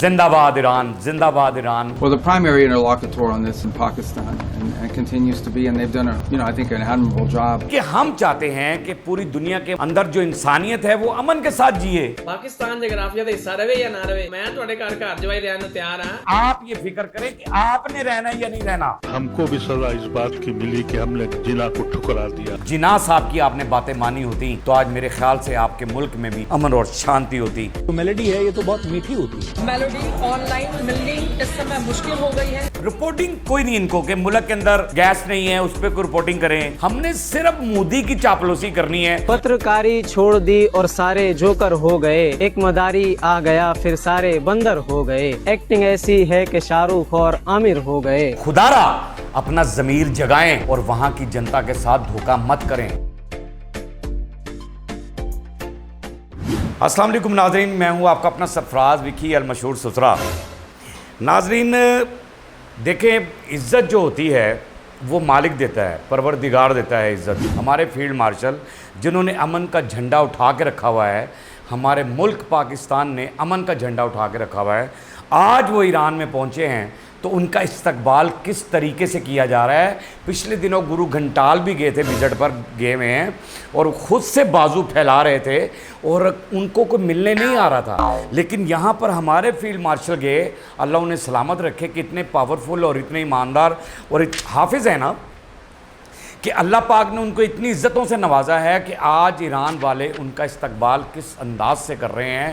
जिंदाबाद ईरान, जिंदाबाद Iran. Well, the primary interlocutor on this in Pakistan and continues to be, and they've done I think an admirable job. कि हम चाहते हैं कि पूरी दुनिया के अंदर जो इंसानियत है वो अमन के साथ जिए. पाकिस्तान जगराफिया ਦਾ ਹਿੱਸਾ ਰਵੇ ਜਾਂ ਨਾ ਰਵੇ ਮੈਂ ਤੁਹਾਡੇ ਘਰ ਜਵਾਈ ਰਹਿਣ ਨੂੰ ਤਿਆਰ ਹਾਂ. आप ये फिक्र करें कि आपने रहना है या नहीं रहना. हमको भी सजा इस बात की मिली कि हमने जिना को ठुकरा दिया. जिना साहब की आपने बातें मानी होती तो आज मेरे ख्याल से आपके मुल्क में भी अमन और शांति होती. जो मेलोडी है ये तो बहुत मीठी होती है. मेलोडी ऑनलाइन मिलनी इस समय मुश्किल हो गई है. रिपोर्टिंग कोई नहीं इनको कि मुल्क के अंदर गैस नहीं है उस पर कोई रिपोर्टिंग करें. हमने सिर्फ मोदी की चापलूसी करनी है. पत्रकारी छोड़ दी और सारे जोकर हो गए. एक मदारी आ गया फिर सारे बंदर हो गए. एक्टिंग ऐसी है कि शाहरुख और आमिर हो गए. खुदारा अपना जमीर जगाएं और वहां की जनता के साथ धोखा मत करें. अस्सलाम वालेकुम नाजरीन, मैं हूं आपका अपना सरफराज विकी अल मशहूर सुसरा. नाजरीन देखें, इज़्ज़त जो होती है वो मालिक देता है, परवरदिगार देता है इज़्ज़त. हमारे फील्ड मार्शल जिन्होंने अमन का झंडा उठा के रखा हुआ है, हमारे मुल्क पाकिस्तान ने अमन का झंडा उठा के रखा हुआ है, आज वो ईरान में पहुँचे हैं तो उनका इस्तकबाल किस तरीके से किया जा रहा है. पिछले दिनों गुरु घंटाल भी गए थे, विजिट पर गए हुए हैं और ख़ुद से बाजू फैला रहे थे और उनको कोई मिलने नहीं आ रहा था. लेकिन यहाँ पर हमारे फील्ड मार्शल गए, अल्लाह उन्हें सलामत रखे कि इतने पावरफुल और इतने ईमानदार और हाफिज़ हैं ना कि अल्लाह पाक ने उनको इतनी इज़्ज़तों से नवाजा है कि आज ईरान वाले उनका इस्तकबाल किस अंदाज से कर रहे हैं.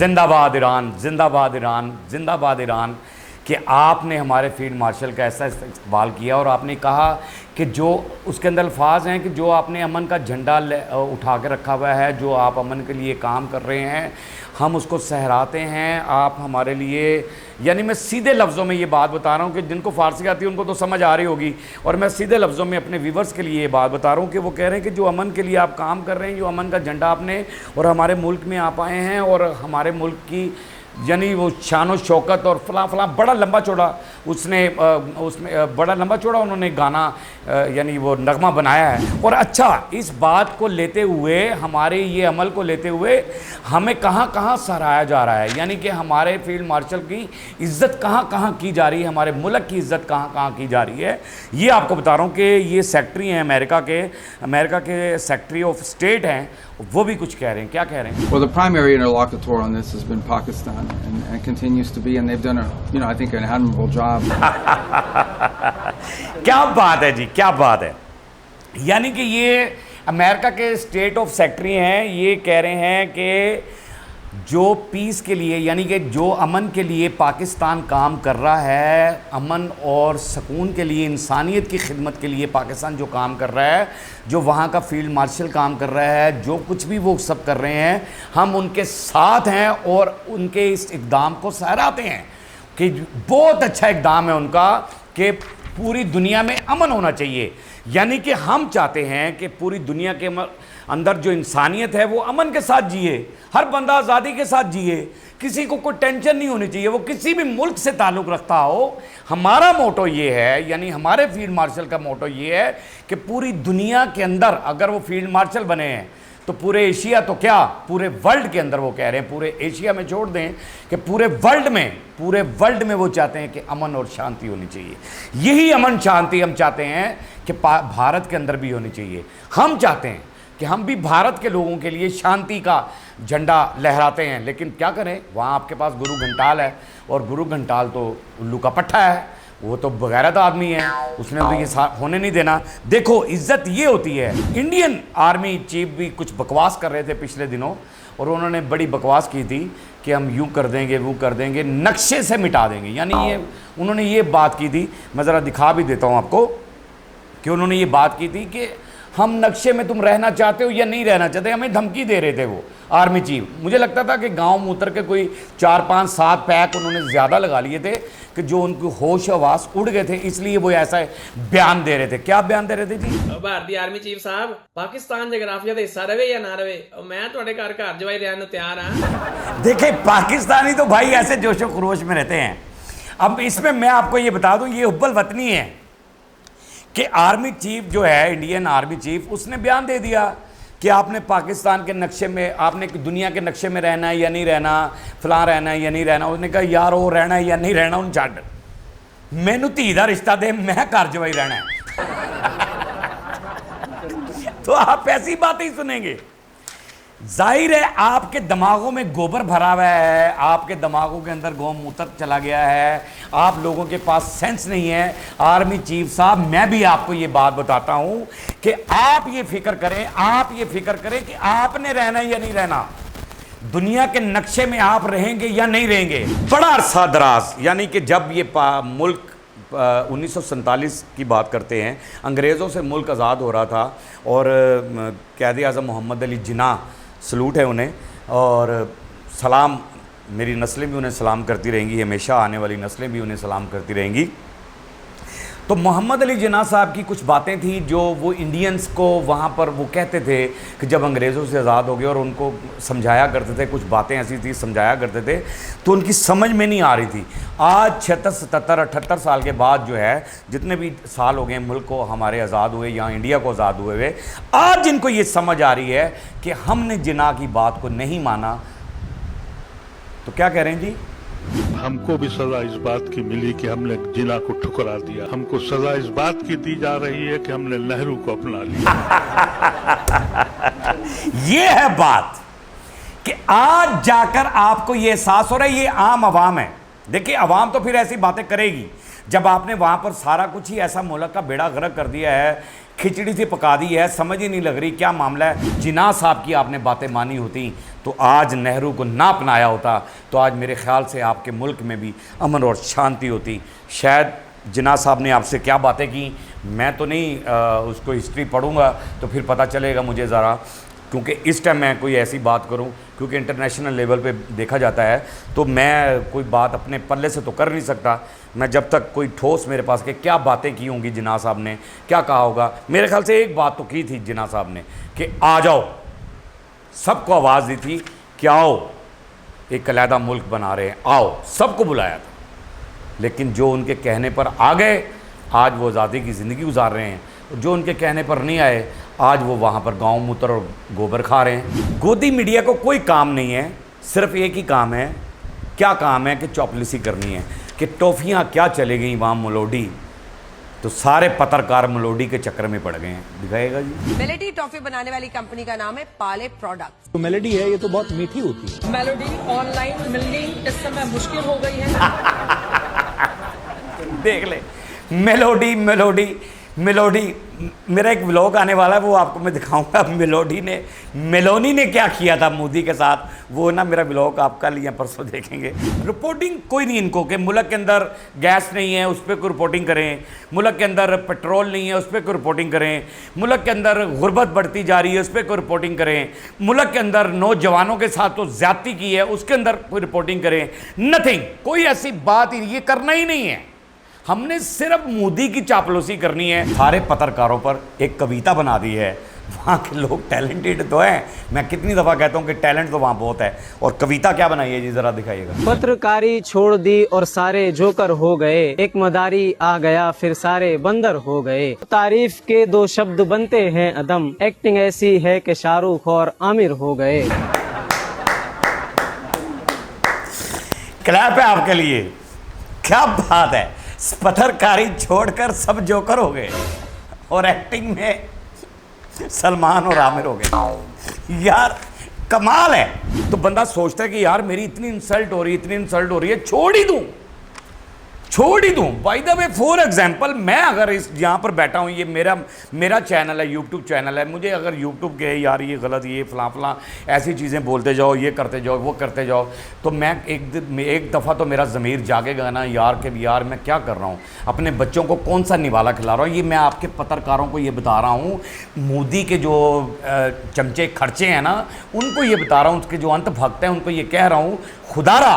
जिंदाबाद ईरान, जिंदाबाद ईरान, जिंदाबाद ईरान. कि आपने हमारे फील्ड मार्शल का ऐसा इस्तकबाल किया और आपने कहा कि जो उसके अंदर अल्फाज हैं कि जो आपने अमन का झंडा उठा के रखा हुआ है, जो आप अमन के लिए काम कर रहे हैं, हम उसको सहराते हैं. आप हमारे लिए, यानी मैं सीधे लफ्ज़ों में ये बात बता रहा हूँ कि जिनको फ़ारसी आती है उनको तो समझ आ रही होगी, और मैं सीधे लफ्ज़ों में अपने व्यूवर्स के लिए ये बात बता रहा हूँ कि वो कह रहे हैं कि जो अमन के लिए आप काम कर रहे हैं, जो अमन का झंडा आपने और हमारे मुल्क में आप आए हैं और हमारे मुल्क की यानी वो शान शौकत और फलां फलां बड़ा लंबा चौड़ा उसमें बड़ा लंबा चौड़ा उन्होंने गाना यानी वो नगमा बनाया है. और अच्छा, इस बात को लेते हुए, हमारे ये अमल को लेते हुए हमें कहाँ कहाँ सराहा जा रहा है, यानी कि हमारे फील्ड मार्शल की इज़्ज़त कहाँ कहाँ की जा रही है, हमारे मुल्क की इज़्ज़त कहाँ कहाँ की जा रही है. ये आपको बता रहा हूँ कि ये सेक्रेटरी हैं अमेरिका के सेक्रेटरी ऑफ स्टेट हैं, वो भी कुछ कह रहे हैं. क्या कह रहे हैं? Well, the primary interlocutor on this has been Pakistan and continues to be, and they've done I think an admirable job. क्या बात है जी, क्या बात है. यानी कि ये अमेरिका के स्टेट ऑफ सेक्रेटरी हैं, ये कह रहे हैं कि जो पीस के लिए, यानी कि जो अमन के लिए पाकिस्तान काम कर रहा है, अमन और सुकून के लिए, इंसानियत की खिदमत के लिए पाकिस्तान जो काम कर रहा है, जो वहाँ का फील्ड मार्शल काम कर रहा है, जो कुछ भी वो सब कर रहे हैं, हम उनके साथ हैं और उनके इस इक़दाम को सहराते हैं कि बहुत अच्छा इक़दाम है उनका कि पूरी दुनिया में अमन होना चाहिए. यानी कि हम चाहते हैं कि पूरी दुनिया के अंदर जो इंसानियत है वो अमन के साथ जिए, हर बंदा आज़ादी के साथ जिए, किसी को कोई टेंशन नहीं होनी चाहिए, वो किसी भी मुल्क से ताल्लुक़ रखता हो. हमारा मोटो ये है, यानी हमारे फील्ड मार्शल का मोटो ये है कि पूरी दुनिया के अंदर अगर वो फील्ड मार्शल बने हैं तो पूरे एशिया तो क्या पूरे वर्ल्ड के अंदर, वो कह रहे हैं पूरे एशिया में छोड़ दें कि पूरे वर्ल्ड में वो चाहते हैं कि अमन और शांति होनी चाहिए. यही अमन शांति हम चाहते हैं कि भारत के अंदर भी होनी चाहिए. हम चाहते हैं कि हम भी भारत के लोगों के लिए शांति का झंडा लहराते हैं. लेकिन क्या करें, वहाँ आपके पास गुरु घंटाल है और गुरु घंटाल तो उल्लू का पट्टा है, वो तो बगैरत आदमी है, उसने तो ये होने नहीं देना। देखो इज्जत ये होती है। इंडियन आर्मी चीफ भी कुछ बकवास कर रहे थे पिछले दिनों, और उन्होंने बड़ी बकवास की थी कि हम यूँ कर देंगे, वो कर देंगे, नक्शे से मिटा देंगे। यानी ये उन्होंने ये बात की थी, मैं ज़रा दिखा भी देता हूँ आपको, कि उन्होंने ये बात की थी कि हम नक्शे में तुम रहना चाहते हो या नहीं रहना चाहते। हमें धमकी दे रहे थे वो आर्मी चीफ। मुझे लगता था कि गांव में उतर के कोई 4 5 7 पैक उन्होंने ज़्यादा लगा लिए थे कि जो उनकी होश आवास उड़ गए थे, इसलिए वो ऐसा बयान दे रहे थे। क्या बयान दे रहे थे जी? ਭਾਰਤੀ ਆਰਮੀ ਚੀਫ ਸਾਹਿਬ, ਪਾਕਿਸਤਾਨ ਜਗਰਾਫੀਆ ਦਾ ਹਿੱਸਾ ਰਵੇ ਜਾਂ ਨਾ ਰਵੇ, ਮੈਂ ਤੁਹਾਡੇ ਘਰ ਜਵਾਈ ਰਹਿਣ ਨੂੰ ਤਿਆਰ ਹਾਂ। देखिए पाकिस्तानी तो भाई ऐसे जोशो खरोश में रहते हैं। अब इसमें मैं आपको ये बता दूं, ये हुब्बल वतनी है कि आर्मी चीफ जो है, इंडियन आर्मी चीफ, उसने बयान दे दिया कि आपने पाकिस्तान के नक्शे में, आपने दुनिया के नक्शे में रहना है या नहीं रहना, फलां रहना है या नहीं रहना। उसने कहा यार वो रहना है या नहीं रहना उन छड़, मैनू धी दा रिश्ता दे, मैं घर जवाई रहना है। तो आप ऐसी बातें ही सुनेंगे। जाहिर है आपके दिमागों में गोबर भरा हुआ है, आपके दिमागों के अंदर गौमूत्र चला गया है, आप लोगों के पास सेंस नहीं है। आर्मी चीफ साहब, मैं भी आपको ये बात बताता हूं कि आप ये फिक्र करें, आप ये फिक्र करें कि आपने रहना है या नहीं रहना, दुनिया के नक्शे में आप रहेंगे या नहीं रहेंगे। बड़ा अरसा दराज, यानी कि जब ये मुल्क 1947 की बात करते हैं, अंग्रेज़ों से मुल्क आज़ाद हो रहा था, और क़ायद आज़म मोहम्मद अली जिन्ना, सलूट है उन्हें, और सलाम, मेरी नस्लें भी उन्हें सलाम करती रहेंगी, हमेशा आने वाली नस्लें भी उन्हें सलाम करती रहेंगी। तो मोहम्मद अली जिन्ना साहब की कुछ बातें थी जो वो इंडियंस को वहाँ पर वो कहते थे कि जब अंग्रेज़ों से आज़ाद हो गए, और उनको समझाया करते थे, कुछ बातें ऐसी थी समझाया करते थे, तो उनकी समझ में नहीं आ रही थी। आज 76 77 78 साल के बाद जो है, जितने भी साल हो गए मुल्क को हमारे आज़ाद हुए, यहाँ इंडिया को आज़ाद हुए हुए, आज इनको ये समझ आ रही है कि हमने जिन्ना की बात को नहीं माना। तो क्या कह रहे हैं जी? हमको भी सजा इस बात की मिली कि हमने जिना को ठुकरा दिया। हमको सजा इस बात की दी जा रही है कि हमने नेहरू को अपना लिया। ये है बात कि आज जाकर आपको ये एहसास हो रहा है। ये आम आवाम है। देखिए आवाम तो फिर ऐसी बातें करेगी जब आपने वहां पर सारा कुछ ही ऐसा मुल्क का बेड़ा गर्क कर दिया है, खिचड़ी से पका दी है, समझ ही नहीं लग रही क्या मामला है। जिन्ना साहब की आपने बातें मानी होती तो आज नेहरू को ना अपनाया होता तो आज मेरे ख्याल से आपके मुल्क में भी अमन और शांति होती। शायद जिन्ना साहब ने आपसे क्या बातें की, मैं तो नहीं उसको हिस्ट्री पढ़ूंगा तो फिर पता चलेगा मुझे ज़रा, क्योंकि इस टाइम मैं कोई ऐसी बात करूं, क्योंकि इंटरनेशनल लेवल पे देखा जाता है तो मैं कोई बात अपने पल्ले से तो कर नहीं सकता। मैं जब तक कोई ठोस मेरे पास के क्या बातें की होंगी, जिन्ना साहब ने क्या कहा होगा। मेरे ख्याल से एक बात तो की थी जिन्ना साहब ने कि आ जाओ, सबको आवाज़ दी थी कि आओ एक अलहदा मुल्क बना रहे हैं, आओ, सबको बुलाया था। लेकिन जो उनके कहने पर आ गए आज वो आज़ादी की ज़िंदगी गुजार रहे हैं, जो उनके कहने पर नहीं आए आज वो वहाँ पर गाँव मूत्र और गोबर खा रहे हैं। गोदी मीडिया को कोई काम नहीं है, सिर्फ एक ही काम है। क्या काम है कि चौपलिसी करनी है कि टॉफ़ियाँ क्या चले गई वहाँ मेलोडी, तो सारे पत्रकार मेलोडी के चक्कर में पड़ गए हैं। दिखाएगा जी। मेलोडी टॉफी बनाने वाली कंपनी का नाम है पाले प्रोडक्ट्स। जो मेलोडी है ये तो बहुत मीठी होती है। मेलोडी ऑनलाइन मिलनी इस समय मुश्किल हो गई है। देख ले, मेलोडी मेलोडी मेलोडी। मेरा एक व्लॉग आने वाला है, वो आपको मैं दिखाऊंगा। मेलोनी ने क्या किया था मोदी के साथ, वो ना मेरा व्लॉग आप कल या परसों देखेंगे। रिपोर्टिंग कोई नहीं इनको कि मुल्क के अंदर गैस नहीं है उस पर कोई रिपोर्टिंग करें, मुल्क के अंदर पेट्रोल नहीं है उस पर कोई रिपोर्टिंग करें, मुल्क के अंदर गुर्बत बढ़ती जा रही है उस पर कोई रिपोर्टिंग करें, मुल्क के अंदर नौजवानों के साथ तो ज्यादती की है उसके अंदर कोई रिपोर्टिंग करें। नथिंग, कोई ऐसी बात ही ये करना ही नहीं है। हमने सिर्फ मोदी की चापलूसी करनी है। सारे पत्रकारों पर एक कविता बना दी है। वहाँ के लोग टैलेंटेड तो हैं, मैं कितनी दफ़ा कहता हूँ कि टैलेंट तो वहाँ बहुत है। और कविता क्या बनाई है जी, ज़रा दिखाइएगा। पत्रकारी छोड़ दी और सारे जोकर हो गए, एक मदारी आ गया फिर सारे बंदर हो गए। तारीफ के 2 शब्द बनते हैं अदम, एक्टिंग ऐसी है कि शाहरुख और आमिर हो गए। क्लैप है आपके लिए, क्या बात है। पत्रकारी छोड़कर सब जोकर हो गए और एक्टिंग में सलमान और आमिर हो गए। यार कमाल है। तो बंदा सोचता है कि यार मेरी इतनी इंसल्ट हो रही है, इतनी इंसल्ट हो रही है, छोड़ ही दूं, छोड़ ही दूं। By the way for example, मैं अगर इस यहाँ पर बैठा हूँ, ये मेरा चैनल है, यूट्यूब चैनल है, मुझे अगर यूट्यूब के यार ये गलत, ये फलां फलां ऐसी चीज़ें बोलते जाओ, ये करते जाओ, वो करते जाओ, तो मैं एक दफ़ा तो मेरा ज़मीर जागेगा ना यार कि यार मैं क्या कर रहा हूँ, अपने बच्चों को कौन सा निवाला खिला रहा हूँ। ये मैं आपके पत्रकारों को ये बता रहा हूँ, मोदी के जो चमचे खर्चे हैं ना, उनको ये बता रहा हूँ, उसके जो अंत भक्त हैं उनको ये कह रहा हूँ, खुदारा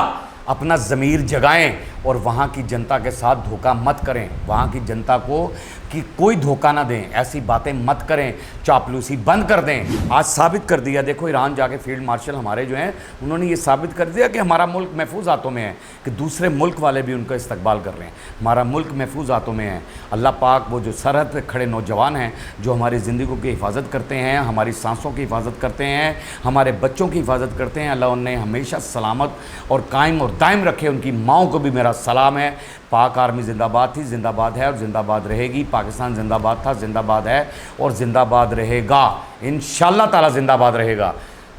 अपना ज़मीर जगाएं और वहाँ की जनता के साथ धोखा मत करें, वहाँ की जनता को कि कोई धोखा ना दें, ऐसी बातें मत करें, चापलूसी बंद कर दें। आज साबित कर दिया, देखो ईरान जाके फील्ड मार्शल हमारे जो हैं उन्होंने ये साबित कर दिया कि हमारा मुल्क महफूज हाथों में है, कि दूसरे मुल्क वाले भी उनका इस्तकबाल कर रहे हैं, हमारा मुल्क महफूज हाथों में है। अल्लाह पाक वो जो सरहद पे खड़े नौजवान हैं जो हमारी ज़िंदगी की हिफाजत करते हैं, हमारी सांसों की हिफाजत करते हैं, हमारे बच्चों की हिफाजत करते हैं, अल्लाह उन्हें हमेशा सलामत और कायम और दायम रखे। उनकी माओं को भी मेरा सलाम है। पाक आर्मी जिंदाबाद थी, जिंदाबाद है और जिंदाबाद रहेगी। पाकिस्तान जिंदाबाद था, जिंदाबाद है और जिंदाबाद रहेगा। इंशाअल्लाह ताला जिंदाबाद रहेगा।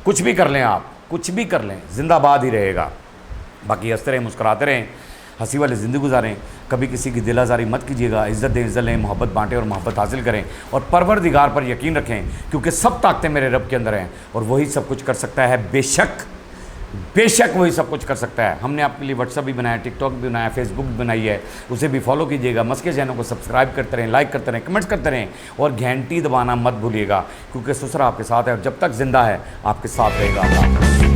कुछ भी कर लें आप, कुछ भी कर लें, जिंदाबाद ही रहेगा। बाकी हंसते रहें, मुस्कुराते रहें, हंसी वाली ज़िंदगी गुजारें, कभी किसी की दिल आज़ारी मत कीजिएगा, इज़्ज़त दें, इज़्ज़त लें, मोहब्बत बांटें और मोहब्बत हासिल करें और परवरदिगार पर यकीन रखें, क्योंकि सब ताकतें मेरे रब के अंदर हैं और वही सब कुछ कर सकता है। बेशक वही सब कुछ कर सकता है। हमने आपके लिए व्हाट्सअप भी बनाया, टिकटॉक भी बनाया, फेसबुक भी बनाई है, उसे भी फॉलो कीजिएगा। मस्के चैनल को सब्सक्राइब करते रहें, लाइक करते रहें, कमेंट्स करते रहें और घंटी दबाना मत भूलिएगा, क्योंकि ससुर आपके साथ है और जब तक ज़िंदा है आपके साथ रहेगा।